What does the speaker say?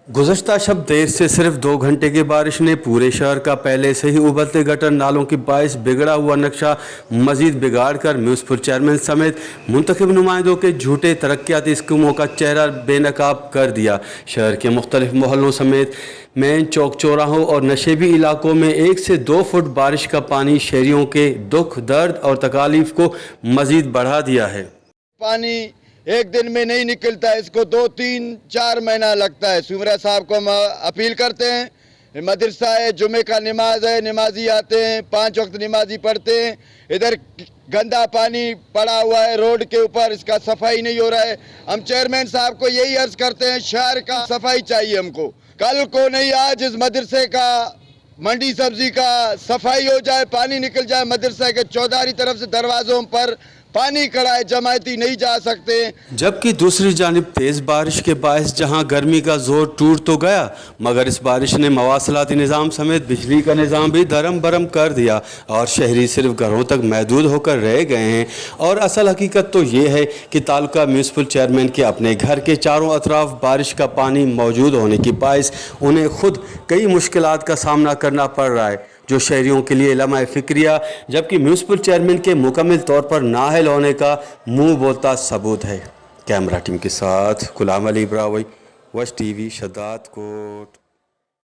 गुज़श्ता शब देर से सिर्फ 2 घंटे की बारिश ने पूरे शहर का पहले से ही उबलते गटर नालों की बाइस बिगड़ा हुआ नक्शा मजीद बिगाड़ कर म्यूनसिपल चेयरमैन समेत मुंतखब नुमाइंदों के झूठे तरक्याती स्कीमों का चेहरा बेनकाब कर दिया। शहर के मुख्तलिफ मोहल्लों समेत मेन चौक चौराहों और नशेबी इलाकों में 1 से 2 फुट बारिश का पानी शहरियों के दुख दर्द और तकालीफ को मजीद बढ़ा दिया है। पानी एक दिन में नहीं निकलता है, इसको 2-3-4 महीना लगता है। सुमरा साहब को हम अपील करते हैं, मदरसा है, जुमे का नमाज है, नमाजी आते हैं, 5 वक्त नमाजी पढ़ते हैं। इधर गंदा पानी पड़ा हुआ है रोड के ऊपर, इसका सफाई नहीं हो रहा है। हम चेयरमैन साहब को यही अर्ज करते हैं, शहर का सफाई चाहिए हमको। कल को नहीं आज इस मदरसे का, मंडी सब्जी का सफाई हो जाए, पानी निकल जाए। मदरसा के चौधारी तरफ से दरवाजों पर पानी खड़ा है, जमायती नहीं जा सकते। जबकि दूसरी जानिब तेज़ बारिश के बायस जहां गर्मी का जोर टूट तो गया, मगर इस बारिश ने मवासलाती निज़ाम समेत बिजली का निज़ाम भी दरम बरम कर दिया और शहरी सिर्फ घरों तक महदूद होकर रह गए हैं। और असल हकीकत तो ये है कि तालुका म्यूनसिपल चेयरमैन के अपने घर के चारों अतराफ बारिश का पानी मौजूद होने की बायस उन्हें खुद कई मुश्किलात का सामना करना पड़ रहा है, जो शहरियों के लिए लम्हा फ़िक्रिया जबकि म्यूनसिपल चेयरमैन के मुकम्मल तौर पर नाअहल होने का मुंह बोलता सबूत है। कैमरा टीम के साथ गुलाम अली ब्रावई, वश टीवी, शद्दाद कोट।